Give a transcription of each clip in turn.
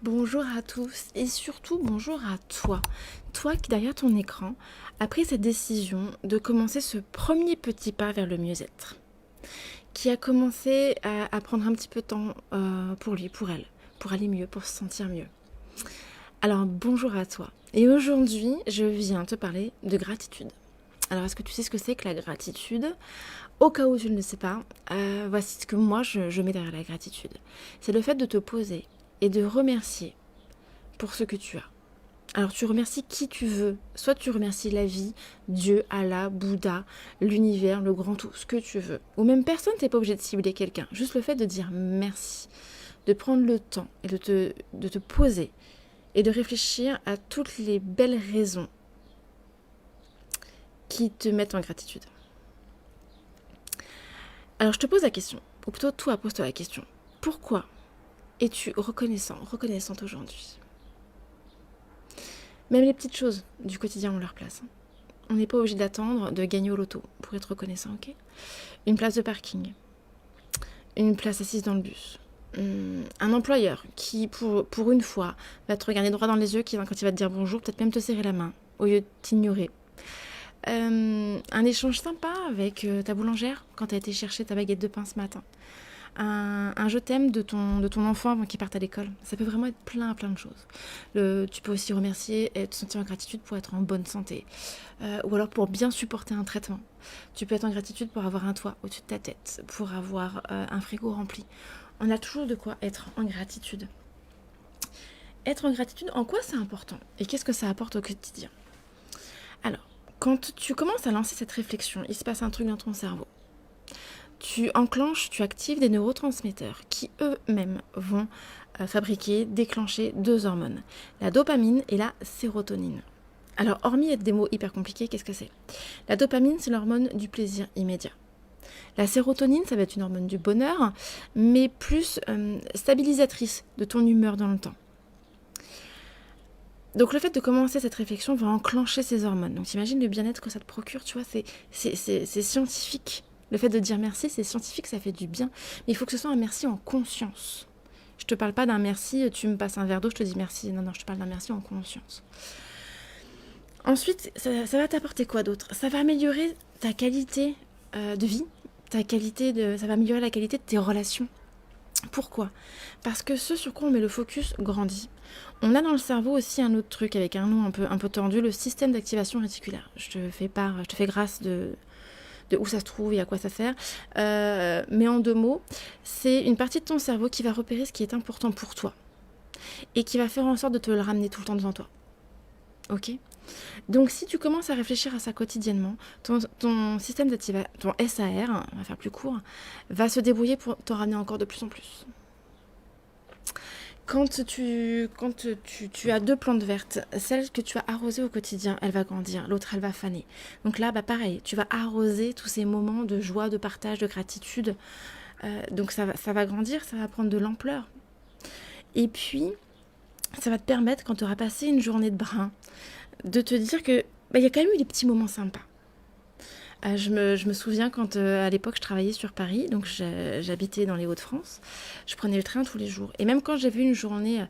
Bonjour à tous et surtout bonjour à toi. Toi qui derrière ton écran a pris cette décision de commencer ce premier petit pas vers le mieux-être. Qui a commencé à prendre un petit peu de temps pour lui, pour elle, pour aller mieux, pour se sentir mieux. Alors bonjour à toi. Et aujourd'hui, je viens te parler de gratitude. Alors est-ce que tu sais ce que c'est que la gratitude? Au cas où tu ne le sais pas, voici ce que moi je mets derrière la gratitude. C'est le fait de te poser et de remercier pour ce que tu as. Alors tu remercies qui tu veux. Soit tu remercies la vie, Dieu, Allah, Bouddha, l'univers, le grand tout, ce que tu veux. Ou même personne, t'es pas obligé de cibler quelqu'un. Juste le fait de dire merci, de prendre le temps et de te poser et de réfléchir à toutes les belles raisons qui te mettent en gratitude. Alors je te pose la question, ou plutôt toi pose-toi la question. Pourquoi es-tu reconnaissante aujourd'hui? Même les petites choses du quotidien ont leur place. On n'est pas obligé d'attendre de gagner au loto pour être reconnaissant, ok? Une place de parking, une place assise dans le bus, un employeur qui, pour une fois, va te regarder droit dans les yeux, qui, quand il va te dire bonjour, peut-être même te serrer la main au lieu de t'ignorer. Un échange sympa avec ta boulangère quand tu as été chercher ta baguette de pain ce matin. Un je t'aime de ton enfant avant qu'il parte à l'école. Ça peut vraiment être plein de choses. Tu peux aussi remercier et te sentir en gratitude pour être en bonne santé. Ou alors pour bien supporter un traitement. Tu peux être en gratitude pour avoir un toit au-dessus de ta tête, pour avoir un frigo rempli. On a toujours de quoi être en gratitude. Être en gratitude, en quoi c'est important? Et qu'est-ce que ça apporte au quotidien? Alors, quand tu commences à lancer cette réflexion, il se passe un truc dans ton cerveau. Tu enclenches, tu actives des neurotransmetteurs qui eux-mêmes vont déclencher deux hormones, la dopamine et la sérotonine. Alors, hormis être des mots hyper compliqués, qu'est-ce que c'est? La dopamine, c'est l'hormone du plaisir immédiat. La sérotonine, ça va être une hormone du bonheur, mais plus stabilisatrice de ton humeur dans le temps. Donc le fait de commencer cette réflexion va enclencher ces hormones. Donc t'imagines le bien-être que ça te procure, tu vois, c'est scientifique. Le fait de dire merci, c'est scientifique, ça fait du bien. Mais il faut que ce soit un merci en conscience. Je te parle pas d'un merci, tu me passes un verre d'eau, je te dis merci. Non, je te parle d'un merci en conscience. Ensuite, ça va t'apporter quoi d'autre? Ça va améliorer ta qualité de vie, ça va améliorer la qualité de tes relations. Pourquoi? Parce que ce sur quoi on met le focus grandit. On a dans le cerveau aussi un autre truc avec un nom un peu tordu, le système d'activation réticulaire. Je te fais grâce de où ça se trouve et à quoi ça sert. Mais en deux mots, c'est une partie de ton cerveau qui va repérer ce qui est important pour toi et qui va faire en sorte de te le ramener tout le temps devant toi. Ok? Donc si tu commences à réfléchir à ça quotidiennement, ton système d'activation, ton SAR, on va faire plus court, va se débrouiller pour t'en ramener encore de plus en plus. Quand tu as deux plantes vertes, celle que tu as arrosée au quotidien, elle va grandir, l'autre elle va faner. Donc là, pareil, tu vas arroser tous ces moments de joie, de partage, de gratitude. Donc ça va grandir, ça va prendre de l'ampleur. Et puis, ça va te permettre, quand tu auras passé une journée de brin, de te dire que y a quand même eu des petits moments sympas. Je me souviens quand à l'époque je travaillais sur Paris, donc j'habitais dans les Hauts-de-France, je prenais le train tous les jours. Et même quand j'avais une journée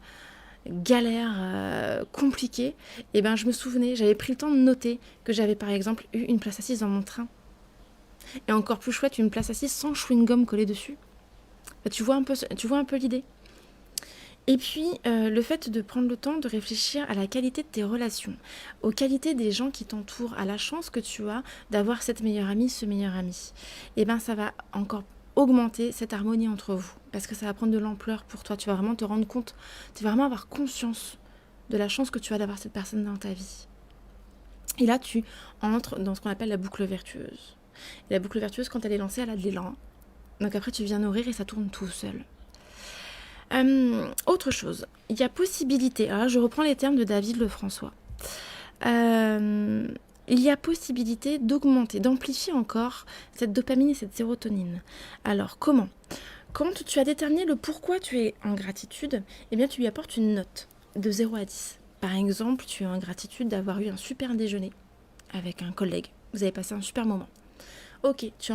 galère, compliquée, et je me souvenais, j'avais pris le temps de noter que j'avais par exemple eu une place assise dans mon train. Et encore plus chouette, une place assise sans chewing-gum collé dessus. Tu vois un peu l'idée? Et puis, le fait de prendre le temps de réfléchir à la qualité de tes relations, aux qualités des gens qui t'entourent, à la chance que tu as d'avoir cette meilleure amie, ce meilleur ami, ça va encore augmenter cette harmonie entre vous. Parce que ça va prendre de l'ampleur pour toi. Tu vas vraiment te rendre compte, tu vas vraiment avoir conscience de la chance que tu as d'avoir cette personne dans ta vie. Et là, tu entres dans ce qu'on appelle la boucle vertueuse. Et la boucle vertueuse, quand elle est lancée, elle a de l'élan. Donc après, tu viens nourrir et ça tourne tout seul. Autre chose, il y a possibilité, alors là, je reprends les termes de David Lefrançois, il y a possibilité d'augmenter, d'amplifier encore cette dopamine et cette sérotonine. Alors comment? Quand tu as déterminé le pourquoi tu es en gratitude, tu lui apportes une note de 0 à 10. Par exemple, tu es en gratitude d'avoir eu un super déjeuner avec un collègue, vous avez passé un super moment. Ok, tu es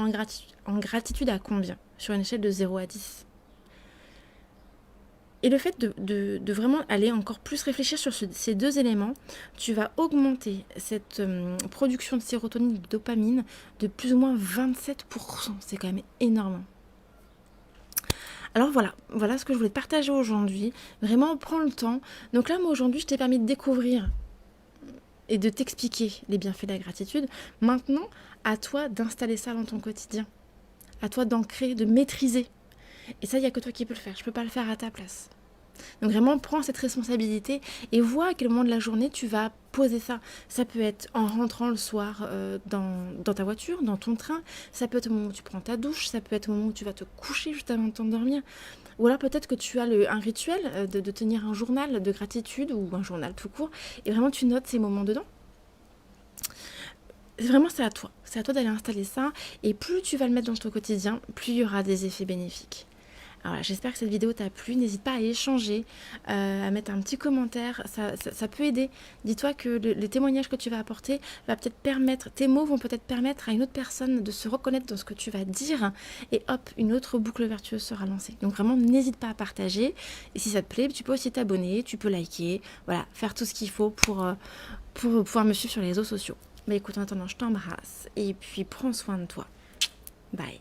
en gratitude à combien sur une échelle de 0 à 10? Et le fait de vraiment aller encore plus réfléchir sur ces deux éléments, tu vas augmenter cette production de sérotonine et de dopamine de plus ou moins 27%. C'est quand même énorme. Alors voilà ce que je voulais te partager aujourd'hui. Vraiment, prends le temps. Donc là, moi aujourd'hui, je t'ai permis de découvrir et de t'expliquer les bienfaits de la gratitude. Maintenant, à toi d'installer ça dans ton quotidien. À toi d'ancrer, de maîtriser. Et ça, il n'y a que toi qui peux le faire. Je ne peux pas le faire à ta place. Donc vraiment, prends cette responsabilité et vois à quel moment de la journée tu vas poser ça. Ça peut être en rentrant le soir dans ta voiture, dans ton train. Ça peut être au moment où tu prends ta douche. Ça peut être au moment où tu vas te coucher juste avant de t'endormir. Ou alors peut-être que tu as un rituel de tenir un journal de gratitude ou un journal tout court. Et vraiment, tu notes ces moments dedans. Vraiment, c'est à toi. C'est à toi d'aller installer ça. Et plus tu vas le mettre dans ton quotidien, plus il y aura des effets bénéfiques. Alors là, j'espère que cette vidéo t'a plu. N'hésite pas à échanger, à mettre un petit commentaire. Ça peut aider. Dis-toi que le témoignage que tu vas apporter va peut-être permettre, tes mots vont peut-être permettre à une autre personne de se reconnaître dans ce que tu vas dire. Et hop, une autre boucle vertueuse sera lancée. Donc vraiment, n'hésite pas à partager. Et si ça te plaît, tu peux aussi t'abonner, tu peux liker. Voilà, faire tout ce qu'il faut pour pouvoir me suivre sur les réseaux sociaux. Mais écoute, en attendant, je t'embrasse. Et puis, prends soin de toi. Bye.